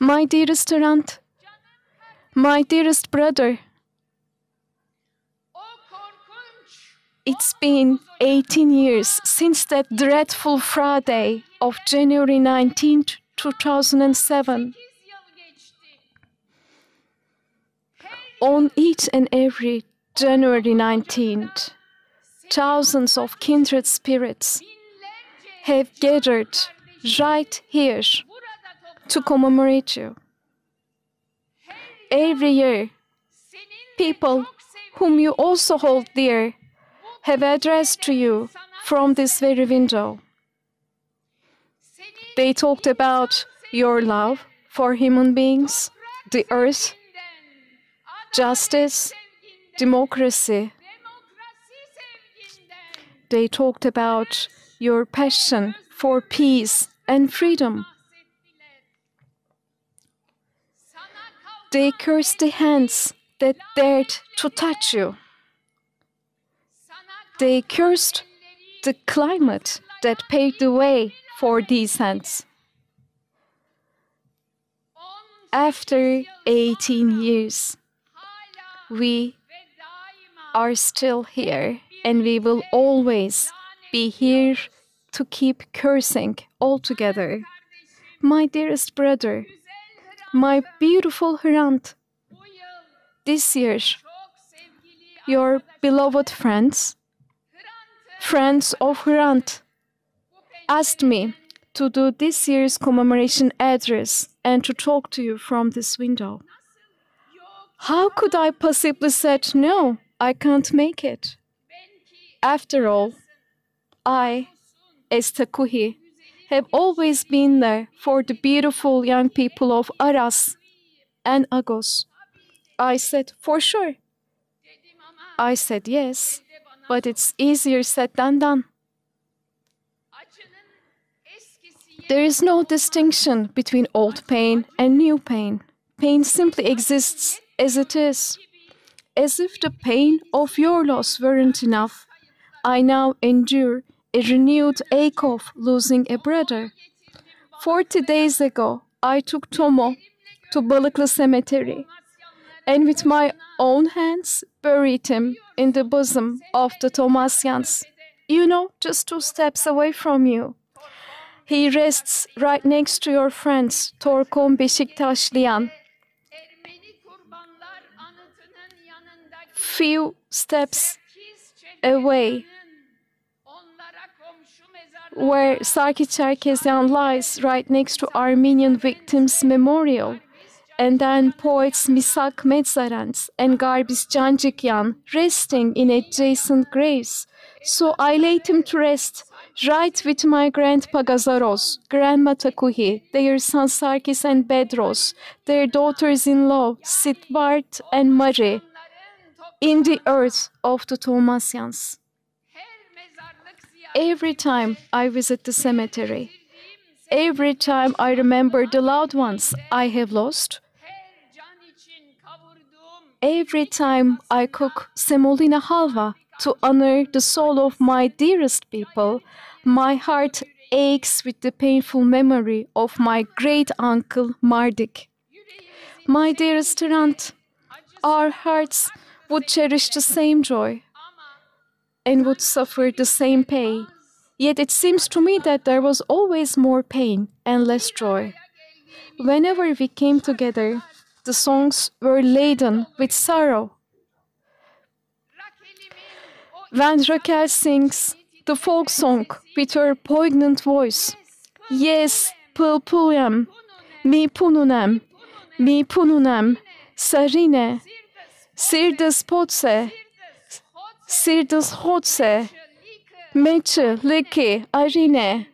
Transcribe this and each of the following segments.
My dearest Hrant, my dearest brother, it's been 18 years since that dreadful Friday of January 19th, 2007. On each and every January 19th, thousands of kindred spirits have gathered right here to commemorate you. Every year, people whom you also hold dear have addressed to you from this very window. They talked about your love for human beings, the earth, justice, democracy. They talked about your passion for peace and freedom. They cursed the hands that dared to touch you. They cursed the climate that paved the way for these hands. After 18 years, we are still here, and we will always be here to keep cursing all together. My dearest brother, my beautiful Hrant, this year, your beloved friends of Hrant, asked me to do this year's commemoration address and to talk to you from this window. How could I possibly say no, I can't make it? After all, I, as Takuhi, have always been there for the beautiful young people of Aras and Agos. I said, for sure. I said yes, but it's easier said than done. There is no distinction between old pain and new pain. Pain simply exists as it is. As if the pain of your loss weren't enough, I now endure a renewed ache of losing a brother. 40 days ago, I took Tomo to Balıklı Cemetery and with my own hands buried him in the bosom of the Tovmasyans. You know, just 2 steps away from you. He rests right next to your friends, Torkom Beşiktaşlıyan. Few steps away, where Sarkis-Cherkesyan lies right next to Armenian victims' memorial, and then poets Misak Medzarans and Garbis Cancikyan resting in adjacent graves. So I laid him to rest right with my grandpa Gazaros, grandma Takuhi, their sons Sarkis and Bedros, their daughters-in-law Sitvart and Mari, in the earth of the Tovmasyans. Every time I visit the cemetery, every time I remember the loved ones I have lost, every time I cook semolina halva to honor the soul of my dearest people, my heart aches with the painful memory of my great-uncle Mardik. My dearest Hrant, our hearts would cherish the same joy and would suffer the same pain. Yet it seems to me that there was always more pain and less joy. Whenever we came together, the songs were laden with sorrow. When Raquel sings the folk song with her poignant voice, yes, pulpulem, mi pununem, sarine, sirdas potse, sirdas hotse, meche, liki, arine.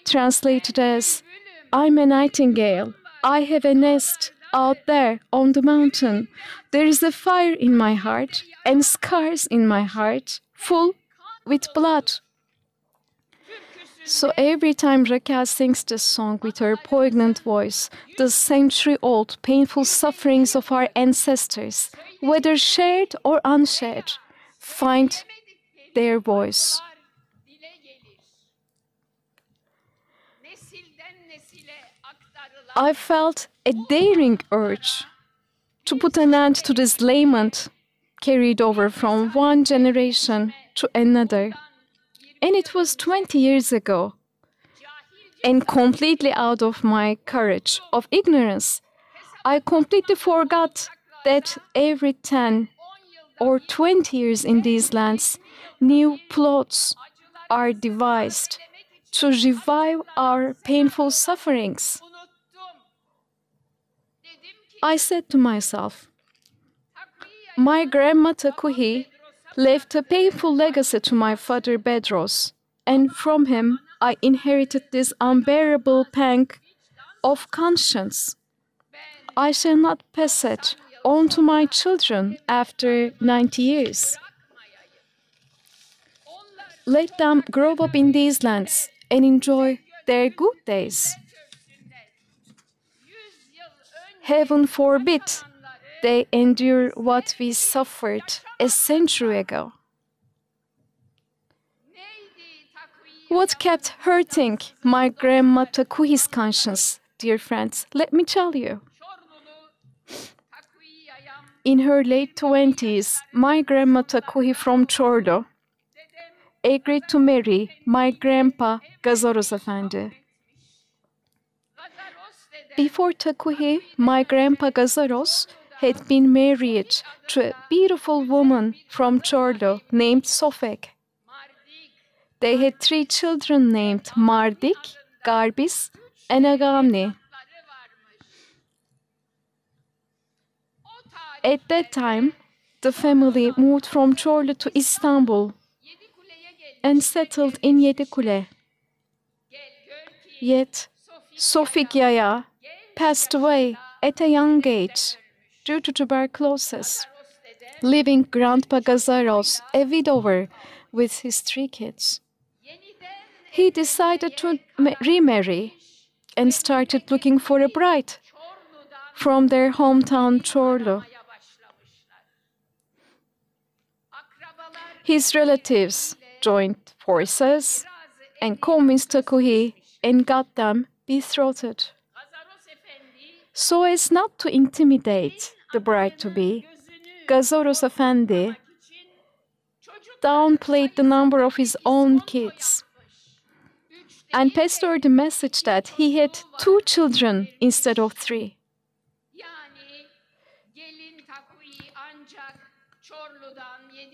Translated as, I'm a nightingale, I have a nest out there on the mountain. There is a fire in my heart and scars in my heart, full with blood. So every time Raquel sings this song with her poignant voice, the century-old painful sufferings of our ancestors, whether shared or unshared, find their voice. I felt a daring urge to put an end to this lament carried over from one generation to another. And it was 20 years ago. And completely out of my courage of ignorance, I completely forgot that every 10 or 20 years in these lands, new plots are devised to revive our painful sufferings. I said to myself, my grandma Takuhi left a painful legacy to my father Bedros, and from him I inherited this unbearable pang of conscience. I shall not pass it on to my children after 90 years. Let them grow up in these lands and enjoy their good days. Heaven forbid they endure what we suffered a century ago. What kept hurting my grandma Takuhi's conscience, dear friends? Let me tell you. In her late 20s, my grandma Takuhi from Çorlu agreed to marry my grandpa Gazaros Efendi. Before Takuhi, my grandpa Gazaros had been married to a beautiful woman from Çorlu named Sofek. They had 3 children named Mardik, Garbis, and Agamni. At that time, the family moved from Çorlu to Istanbul and settled in Yedikule. Yet, Sofik Yaya passed away at a young age due to tuberculosis, leaving Grandpa Gazaros a widower with his 3 kids. He decided to remarry and started looking for a bride from their hometown Çorlu. His relatives joined forces and convinced Takuhi and got them betrothed. So as not to intimidate the bride-to-be, Gazaros Efendi downplayed the number of his own kids and passed her the message that he had 2 children instead of 3.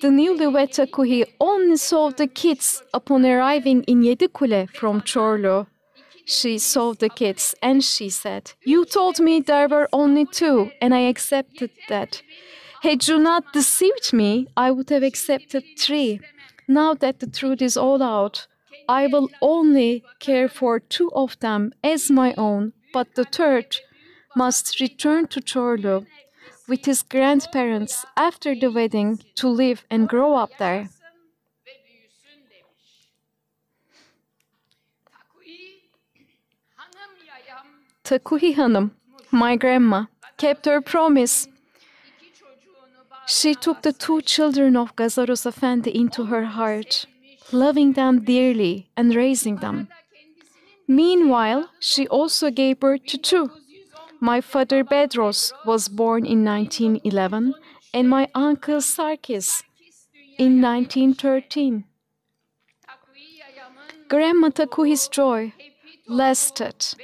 The newlywed Takuhi only saw the kids upon arriving in Yedikule from Çorlu. She saw the kids and she said, "You told me there were only 2 and I accepted that. Had you not deceived me, I would have accepted 3. Now that the truth is all out, I will only care for 2 of them as my own, but the 3rd must return to Çorlu with his grandparents after the wedding to live and grow up there." Takuhi Hanım, my grandma, kept her promise. She took the 2 children of Gazaros Efendi into her heart, loving them dearly and raising them. Meanwhile, she also gave birth to 2. My father Bedros was born in 1911 and my uncle Sarkis in 1913. Grandma Takuhi's joy lasted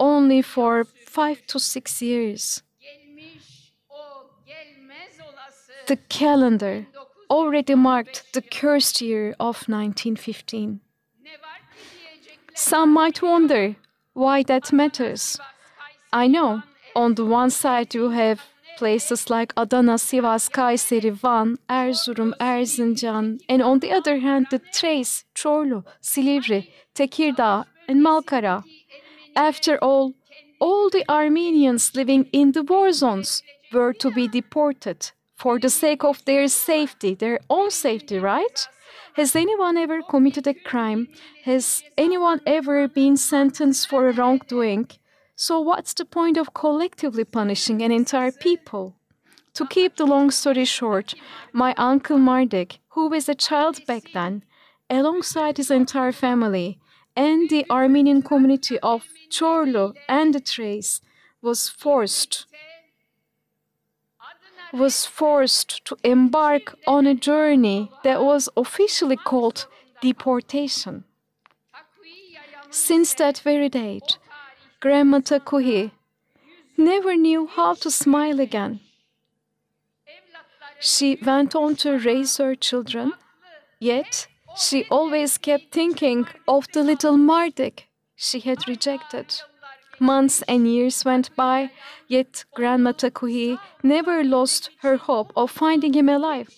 only for 5 to 6 years. The calendar already marked the cursed year of 1915. Some might wonder why that matters. I know, on the one side you have places like Adana, Sivas, Kayseri, Van, Erzurum, Erzincan, and on the other hand the Thrace, Çorlu, Silivri, Tekirdağ, and Malkara. After all the Armenians living in the war zones were to be deported for the sake of their safety, their own safety, right? Has anyone ever committed a crime? Has anyone ever been sentenced for a wrongdoing? So what's the point of collectively punishing an entire people? To keep the long story short, my uncle Mardik, who was a child back then, alongside his entire family, and the Armenian community of Çorlu and the Thrace was forced to embark on a journey that was officially called deportation. Since that very date, Grandma Takuhi never knew how to smile again. She went on to raise her children, yet she always kept thinking of the little Marduk she had rejected. Months and years went by, yet Grandma Takuhi never lost her hope of finding him alive.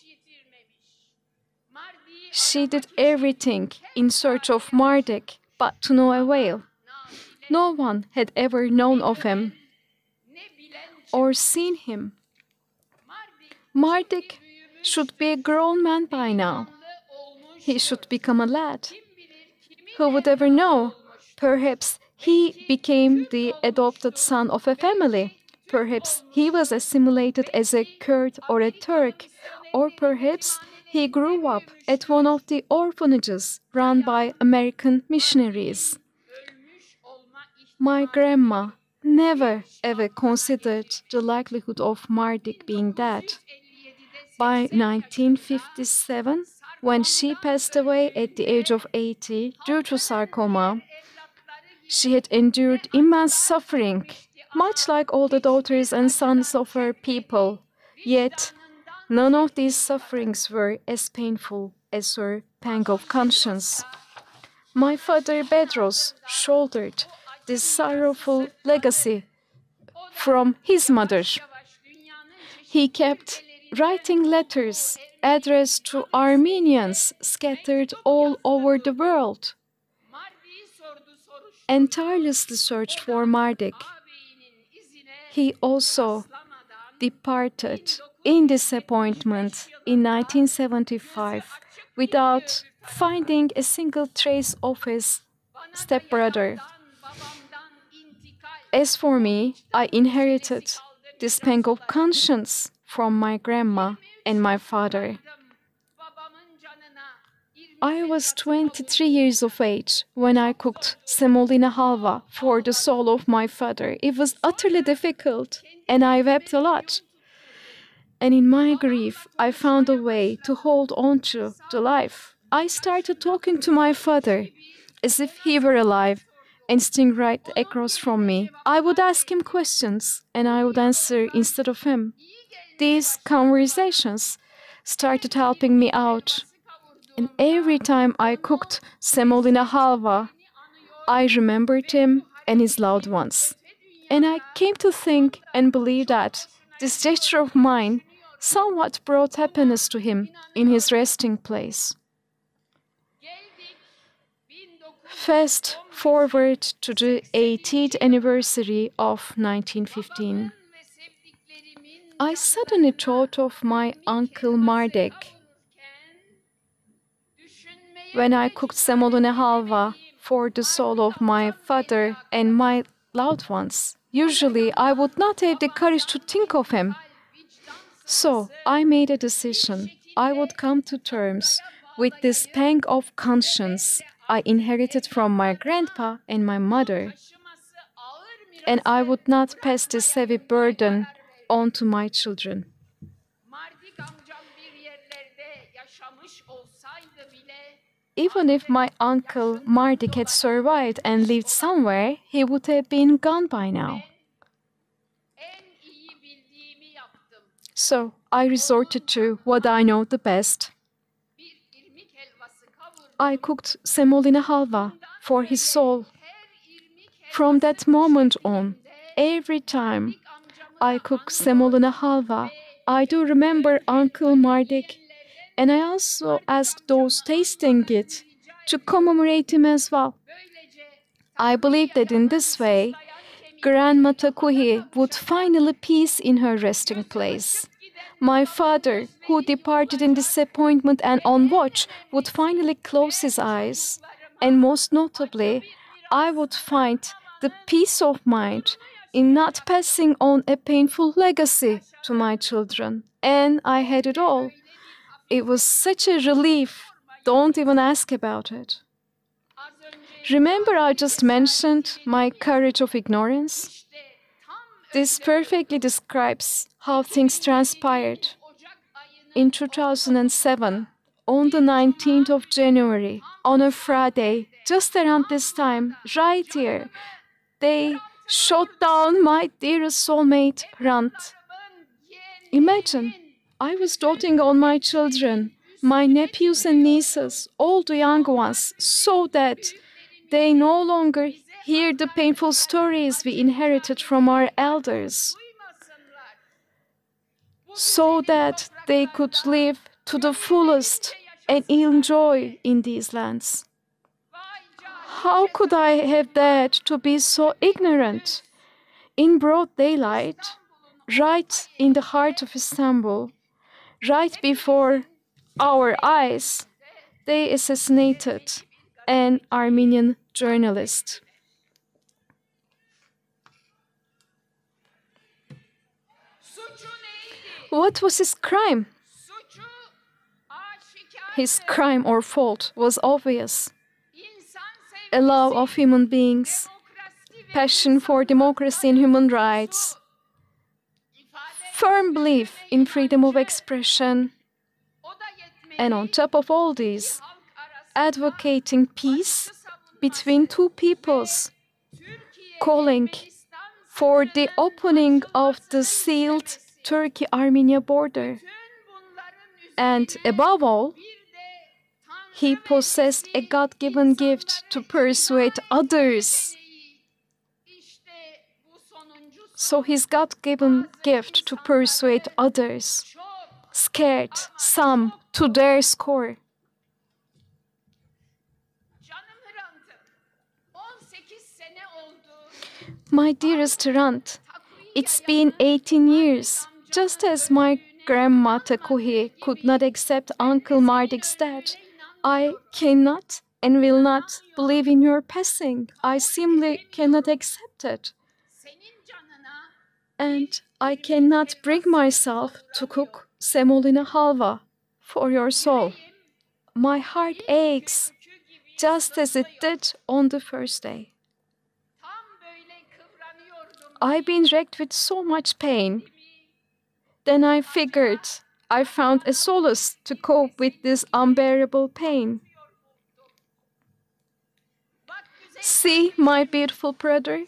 She did everything in search of Marduk, but to no avail. No one had ever known of him or seen him. Marduk should be a grown man by now. He should become a lad. Who would ever know? Perhaps he became the adopted son of a family. Perhaps he was assimilated as a Kurd or a Turk. Or perhaps he grew up at one of the orphanages run by American missionaries. My grandma never ever considered the likelihood of Marduk being dead. By 1957, when she passed away at the age of 80 due to sarcoma, she had endured immense suffering, much like all the daughters and sons of her people. Yet, none of these sufferings were as painful as her pang of conscience. My father Bedros shouldered this sorrowful legacy from his mother. He kept writing letters addressed to Armenians scattered all over the world, and tirelessly searched for Marduk. He also departed in disappointment in 1975 without finding a single trace of his stepbrother. As for me, I inherited this pang of conscience from my grandma and my father. I was 23 years of age when I cooked semolina halva for the soul of my father. It was utterly difficult, and I wept a lot. And in my grief, I found a way to hold on to the life. I started talking to my father as if he were alive and sitting right across from me. I would ask him questions, and I would answer instead of him. These conversations started helping me out. And every time I cooked semolina halva, I remembered him and his loved ones. And I came to think and believe that this gesture of mine somewhat brought happiness to him in his resting place. Fast forward to the 80th anniversary of 1915. I suddenly thought of my uncle Marduk. When I cooked semolina halva for the soul of my father and my loved ones, usually I would not have the courage to think of him. So I made a decision. I would come to terms with this pang of conscience I inherited from my grandpa and my mother, and I would not pass this heavy burden on to my children. Even if my uncle Marduk had survived and lived somewhere, he would have been gone by now. So I resorted to what I know the best. I cooked semolina halva for his soul. From that moment on, every time I cook semolina halva, I do remember Uncle Marduk, and I also ask those tasting it to commemorate him as well. I believe that in this way, Grandma Takuhi would finally peace in her resting place. My father, who departed in disappointment and on watch, would finally close his eyes. And most notably, I would find the peace of mind in not passing on a painful legacy to my children. And I had it all. It was such a relief. Don't even ask about it. Remember, I just mentioned my courage of ignorance? This perfectly describes how things transpired. In 2007, on the 19th of January, on a Friday, just around this time, right here, they shot down my dearest soulmate, Rant. Imagine, I was doting on my children, my nephews and nieces, all the young ones, so that they no longer hear the painful stories we inherited from our elders, so that they could live to the fullest and enjoy in these lands. How could I have dared to be so ignorant? In broad daylight, right in the heart of Istanbul, right before our eyes, they assassinated an Armenian journalist. What was his crime? His crime or fault was obvious. A love of human beings, passion for democracy and human rights, firm belief in freedom of expression, and on top of all these, advocating peace between two peoples, calling for the opening of the sealed Turkey-Armenia border. And above all, he possessed a God-given gift to persuade others. So his God-given gift to persuade others scared some to their score. My dearest Rant, it's been 18 years. Just as my grandma Takuhi could not accept Uncle Mardik's death, I cannot and will not believe in your passing. I simply cannot accept it. And I cannot bring myself to cook semolina halva for your soul. My heart aches, just as it did on the first day. I've been wrecked with so much pain. Then I figured I found a solace to cope with this unbearable pain. See, my beautiful brother,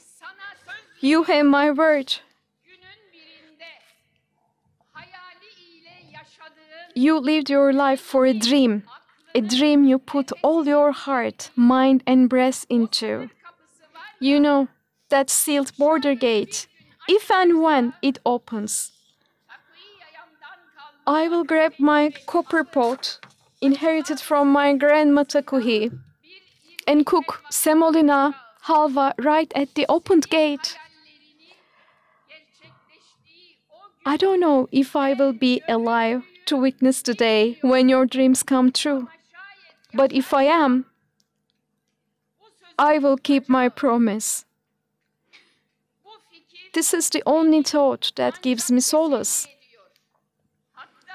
you have my word. You lived your life for a dream you put all your heart, mind and breath into. You know, that sealed border gate, if and when it opens, I will grab my copper pot, inherited from my grandma Takuhi, and cook semolina halva right at the opened gate. I don't know if I will be alive to witness the day when your dreams come true. But if I am, I will keep my promise. This is the only thought that gives me solace.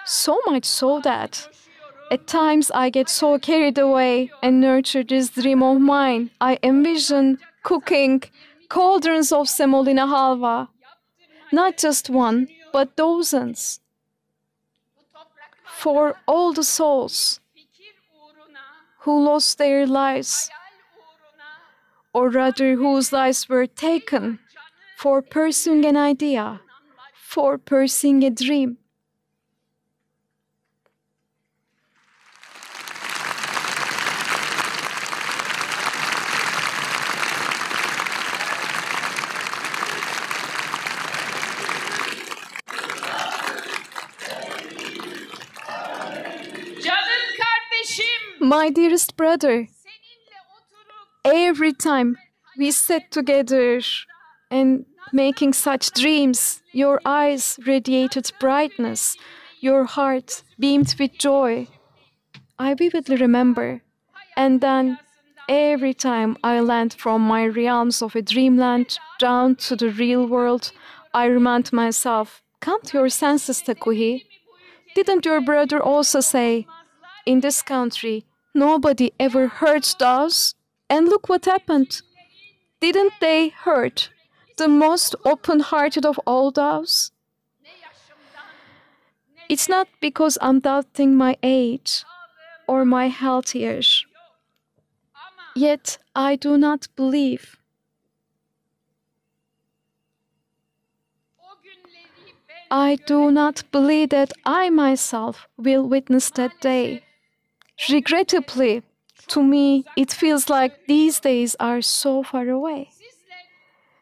So much so that at times I get so carried away and nurture this dream of mine. I envision cooking cauldrons of semolina halva, not just one, but dozens, for all the souls who lost their lives, or rather whose lives were taken for pursuing an idea, for pursuing a dream. My dearest brother, every time we sat together and making such dreams, your eyes radiated brightness, your heart beamed with joy. I vividly remember. And then every time I land from my realms of a dreamland down to the real world, I remind myself, come to your senses, Takuhi. Didn't your brother also say, in this country, nobody ever hurts us And look what happened. Didn't they hurt the most open-hearted of all those? It's not because I'm doubting my age or my health years. Yet I do not believe. I do not believe that I myself will witness that day. Regrettably, to me, it feels like these days are so far away.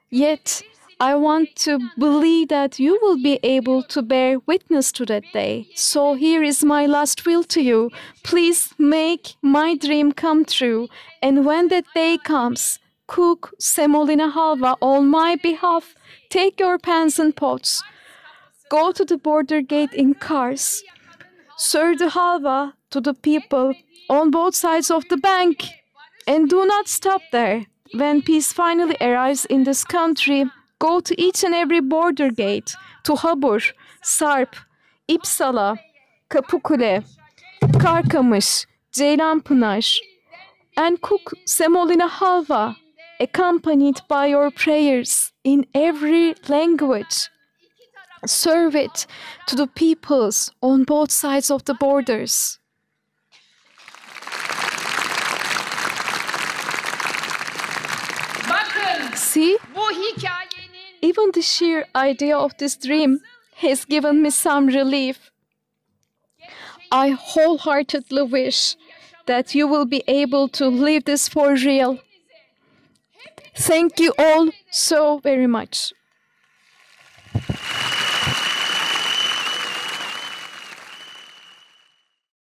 Yet, I want to believe that you will be able to bear witness to that day. So here is my last will to you. Please make my dream come true. And when that day comes, cook semolina halva on my behalf. Take your pans and pots. Go to the border gate in cars. Serve the halva to the people on both sides of the bank. And do not stop there. When peace finally arrives in this country, go to each and every border gate, to Habur, Sarp, İpsala, Kapıkule, Karkamış, Ceylanpınar, and cook semolina halva, accompanied by your prayers in every language. Serve it to the peoples on both sides of the borders. See, even the sheer idea of this dream has given me some relief. I wholeheartedly wish that you will be able to live this for real. Thank you all so very much.